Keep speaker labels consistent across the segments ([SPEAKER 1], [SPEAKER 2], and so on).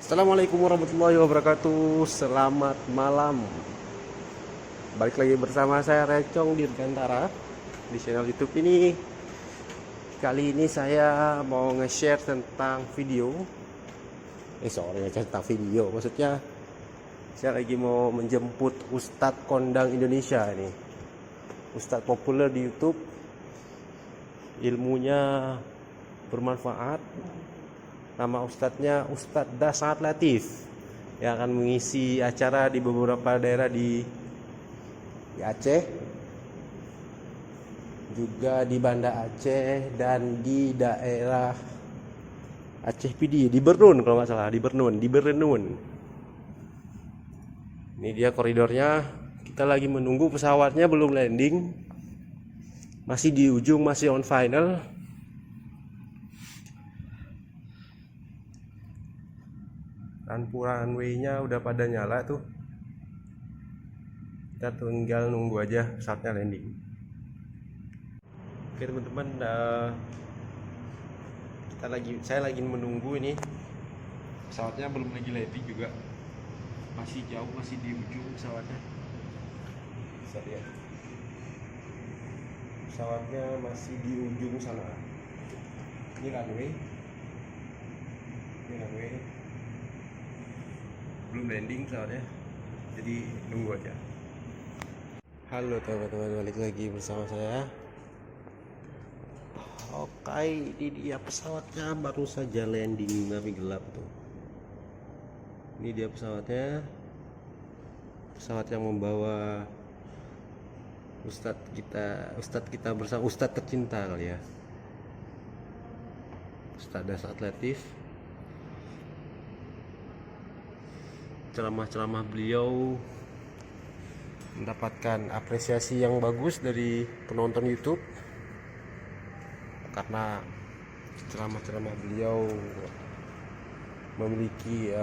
[SPEAKER 1] Assalamualaikum warahmatullahi wabarakatuh. Selamat malam. Balik lagi bersama saya Recong Dirgantara di channel YouTube ini. Kali ini saya mau nge-share tentang video. Tentang video. Maksudnya saya lagi mau menjemput Ustadz kondang Indonesia ini. Ustadz populer di YouTube. Ilmunya bermanfaat. Nama ustadznya Ustadz Dasat Latif yang akan mengisi acara di beberapa daerah di Aceh, juga di Banda Aceh dan di daerah Aceh PD, di Bernun kalau nggak salah, di Bernun. Ini dia koridornya. Kita lagi menunggu pesawatnya belum landing, masih di ujung, masih on final. Runway-nya udah pada nyala tuh. Kita tinggal nunggu aja pesawatnya landing. Oke teman-teman, saya lagi menunggu ini. Pesawatnya belum lagi landing juga. Masih jauh, masih di ujung pesawatnya. Bisa lihat. Pesawatnya masih di ujung sana. Ini runway. Belum landing pesawatnya, jadi nunggu aja. Halo teman-teman, balik lagi bersama saya. Oke, ini dia pesawatnya baru saja landing tapi gelap tuh. Ini dia pesawatnya, pesawat yang membawa Ustadz kita bersama, Ustadz tercinta kali ya, Ustadz Dasat Latif. Ceramah-ceramah beliau mendapatkan apresiasi yang bagus dari penonton YouTube karena ceramah-ceramah beliau memiliki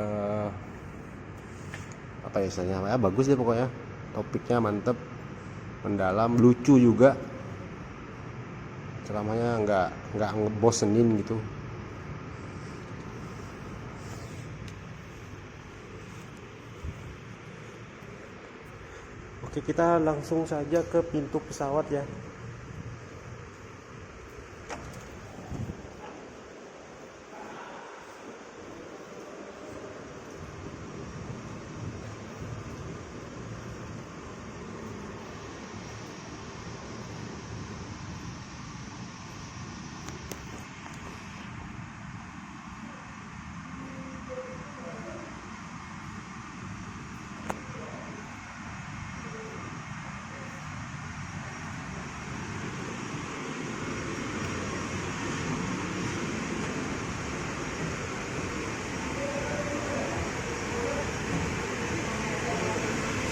[SPEAKER 1] bagus deh pokoknya. Topiknya mantep, mendalam, lucu juga. Ceramahnya nggak ngebosenin gitu. Oke, kita langsung saja ke pintu pesawat ya.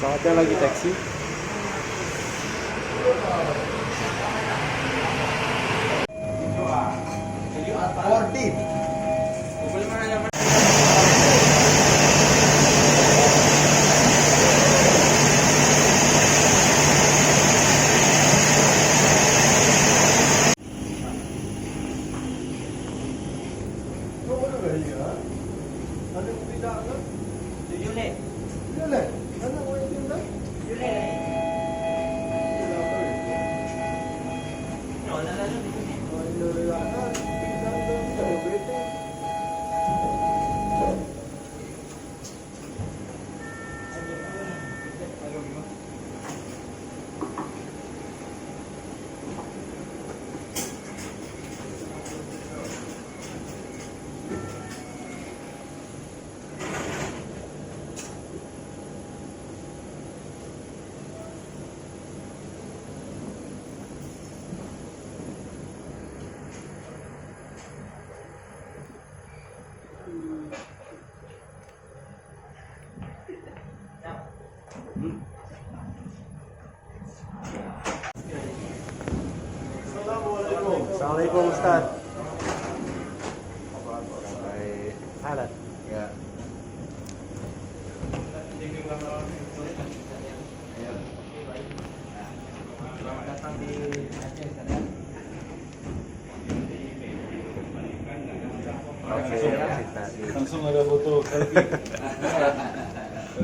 [SPEAKER 1] Pesawatnya lagi taksi. Assalamualaikum Ustaz. Baik. Ya. Selamat datang di Aceh. Oke,
[SPEAKER 2] Langsung ada foto selfie.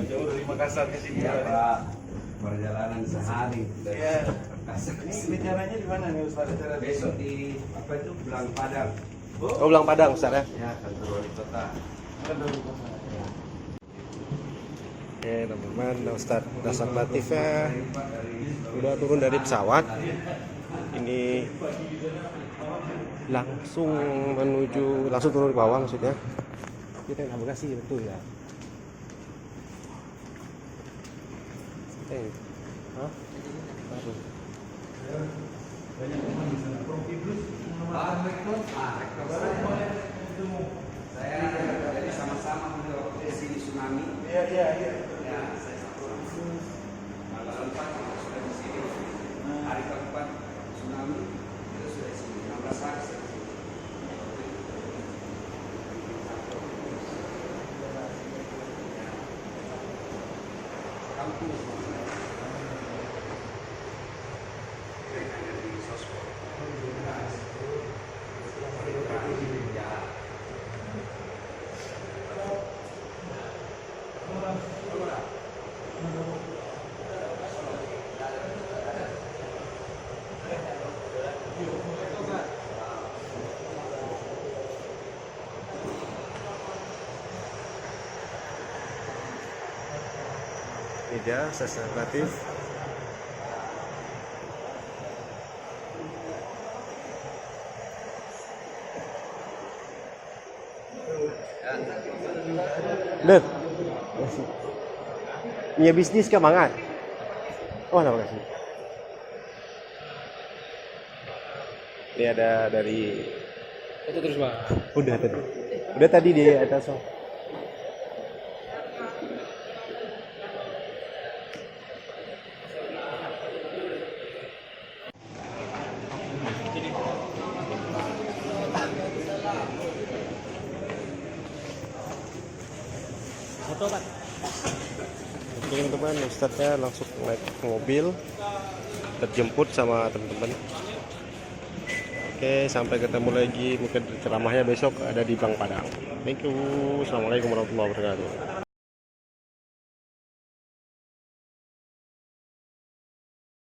[SPEAKER 2] Jauh dari Makassar ke sini.
[SPEAKER 3] Ya, Pak. Perjalanan sehari dari
[SPEAKER 2] Iya.
[SPEAKER 3] Makassar.
[SPEAKER 2] Ini rencananya di mana nih Ustaz? Acara
[SPEAKER 3] Besok di apa itu Belang Padang.
[SPEAKER 1] Oh, Belang Padang, Ustaz ya.
[SPEAKER 3] Ya, kantor wali kota.
[SPEAKER 1] Oke, teman-teman, Ustaz Dasar Latifnya udah turun dari pesawat. Ini langsung turun ke bawah maksudnya. Kita naik bagasi betul ya. Hah? Baru.
[SPEAKER 3] Saya jadi sama-sama waktu di sini tsunami.
[SPEAKER 2] Iya.
[SPEAKER 3] Ya, saya satu langsung. Tanggal 4 sudah di sini. Hari keempat tsunami itu sudah di sini. 16 hari saya di sini. Kampung semua. Hanya di sosmed. Ya.
[SPEAKER 1] Ini dia Dasar Latif. Lihat. Punya bisnis ke mangat? Oh, terima kasih. Ini ada dari
[SPEAKER 4] Itu terus Bang.
[SPEAKER 1] udah tadi. Udah tadi di atas. Oh.
[SPEAKER 4] Foto Pak.
[SPEAKER 1] Oke teman-teman, Ustadznya langsung naik ke mobil, terjemput sama teman-teman. Oke, sampai ketemu lagi. Mungkin ceramahnya besok ada di Belang Padang. Thank you. Assalamualaikum warahmatullahi wabarakatuh.